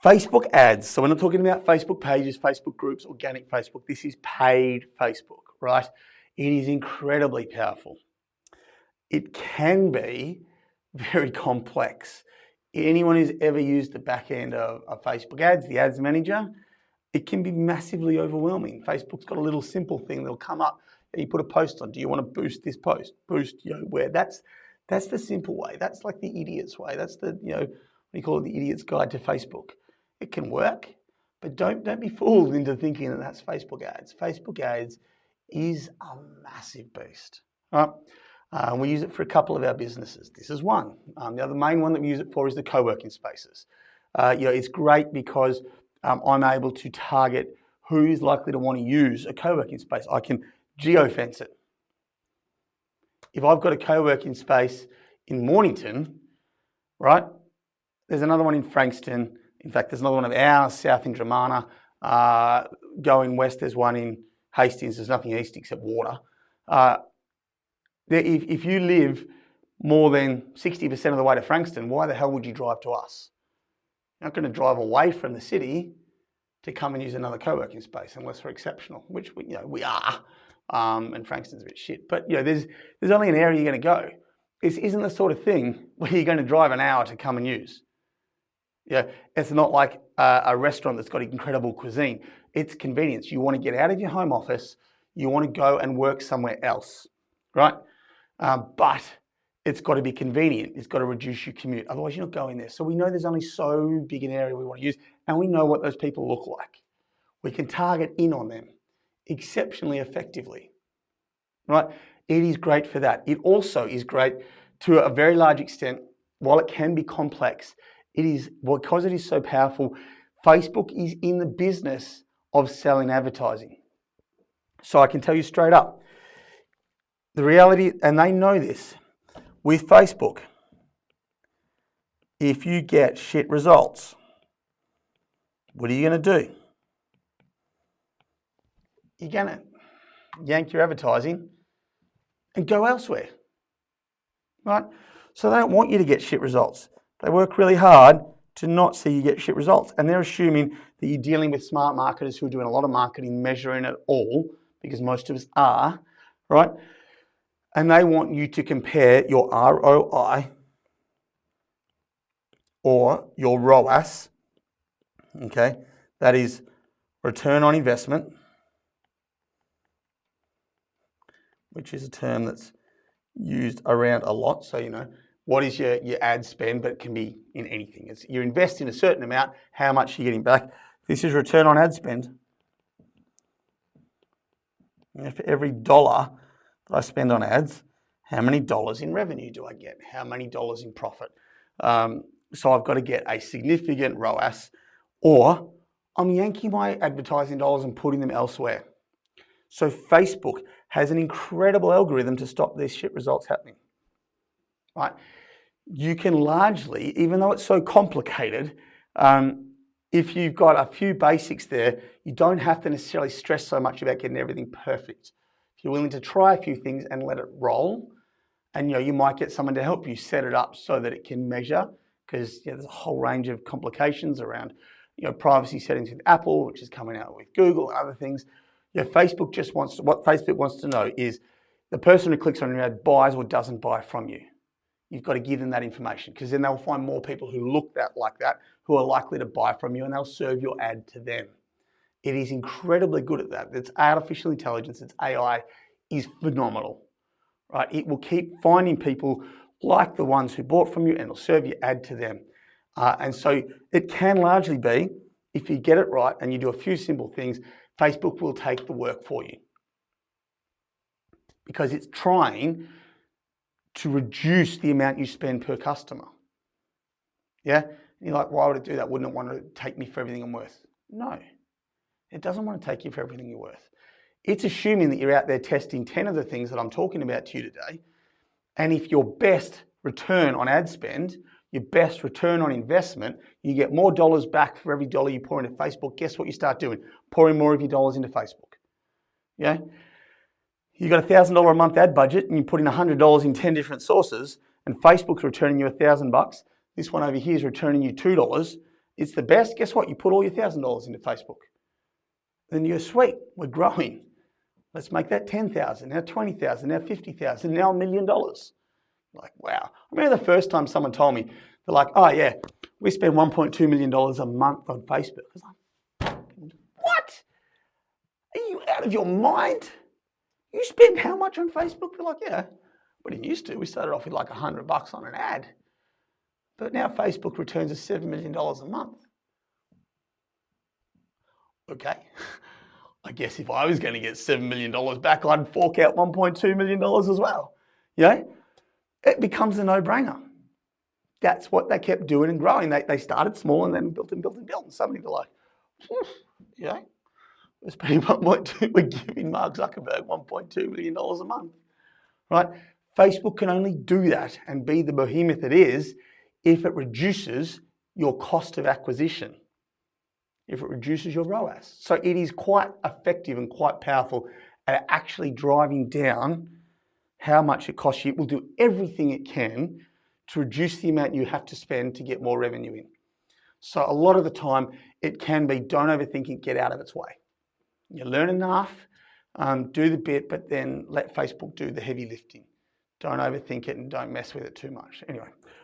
Facebook ads. So we're not talking about Facebook pages, Facebook groups, organic Facebook. This is paid Facebook, right? It is incredibly powerful. It can be very complex. Anyone who's ever used the back end of Facebook ads, the ads manager, it can be massively overwhelming. Facebook's got a little simple thing that'll come up. You put a post on. Do you want to boost this post? Boost, where? That's the simple way. That's like the idiot's way. That's the, what do you call it? The idiot's guide to Facebook. It can work, but don't be fooled into thinking that that's Facebook ads. Facebook ads is a massive beast. All right? We use it for a couple of our businesses. This is one. The other main one that we use it for is the co-working spaces. It's great because I'm able to target who's likely to want to use a co-working space. I can geofence it. If I've got a co-working space in Mornington, right, there's another one in Frankston. In fact, there's another one of ours south in Dramana. Going west, there's one in Hastings. There's nothing east except water. If you live more than 60% of the way to Frankston, why the hell would you drive to us? You're not going to drive away from the city to come and use another co-working space unless we're exceptional, which we are. And Frankston's a bit shit. But there's only an area you're going to go. This isn't the sort of thing where you're going to drive an hour to come and use. It's not like a restaurant that's got incredible cuisine. It's convenience. You want to get out of your home office. You want to go and work somewhere else, right? But it's got to be convenient. It's got to reduce your commute. Otherwise, you're not going there. So we know there's only so big an area we want to use, and we know what those people look like. We can target in on them exceptionally effectively, right? It is great for that. It also is great to a very large extent. While it can be complex, because it is so powerful, Facebook is in the business of selling advertising. So I can tell you straight up, the reality, and they know this, with Facebook, if you get shit results, what are you going to do? You're going to yank your advertising and go elsewhere, right? So they don't want you to get shit results. They work really hard to not see you get shit results. And they're assuming that you're dealing with smart marketers who are doing a lot of marketing, measuring it all, because most of us are, right? And they want you to compare your ROI or your ROAS, okay? That is return on investment, which is a term that's used around a lot. So, what is your ad spend, but it can be in anything. You invest in a certain amount, how much are you getting back? This is return on ad spend. For every dollar that I spend on ads, how many dollars in revenue do I get? How many dollars in profit? So I've got to get a significant ROAS, or I'm yanking my advertising dollars and putting them elsewhere. So Facebook has an incredible algorithm to stop these shit results happening, right? You can largely, even though it's so complicated, if you've got a few basics there, you don't have to necessarily stress so much about getting everything perfect. If you're willing to try a few things and let it roll, and you might get someone to help you set it up so that it can measure, because there's a whole range of complications around privacy settings with Apple, which is coming out with Google and other things. Facebook just what Facebook wants to know is the person who clicks on your ad buys or doesn't buy from you. You've got to give them that information, because then they'll find more people who look like that, who are likely to buy from you, and they'll serve your ad to them. It is incredibly good at that. It's artificial intelligence, it's AI, is phenomenal, right? It will keep finding people like the ones who bought from you, and it'll serve your ad to them. And so it can largely be, if you get it right and you do a few simple things, Facebook will take the work for you, because it's trying to reduce the amount you spend per customer. Yeah? And you're like, why would it do that? Wouldn't it want to take me for everything I'm worth? No, it doesn't want to take you for everything you're worth. It's assuming that you're out there testing 10 of the things that I'm talking about to you today. And if your best return on ad spend, your best return on investment, you get more dollars back for every dollar you pour into Facebook, guess what you start doing? Pouring more of your dollars into Facebook. Yeah? You've got a $1,000 a month ad budget and you put in $100 in 10 different sources, and Facebook's returning you $1,000. This one over here is returning you $2. it's the best. Guess what? You put all your $1,000 into Facebook. Then you're sweet. We're growing. Let's make that 10,000, now 20,000, now 50,000, now $1 million. Like, wow. I remember the first time someone told me, they're like, oh yeah, we spend $1.2 million a month on Facebook. I was like, what? Are you out of your mind? You spend how much on Facebook? They're like, yeah, we didn't used to. We started off with like $100 on an ad. But now Facebook returns us $7 million a month. Okay. I guess if I was going to get $7 million back, I'd fork out $1.2 million as well. You know, it becomes a no-brainer. That's what they kept doing and growing. They started small and then built and built and built. And suddenly they're like, you know, we're spending 1.2, we're giving Mark Zuckerberg $1.2 million a month, right? Facebook can only do that and be the behemoth it is if it reduces your cost of acquisition, if it reduces your ROAS. So it is quite effective and quite powerful at actually driving down how much it costs you. It will do everything it can to reduce the amount you have to spend to get more revenue in. So a lot of the time it can be, don't overthink it, get out of its way. You learn enough, do the bit, but then let Facebook do the heavy lifting. Don't overthink it and don't mess with it too much. Anyway,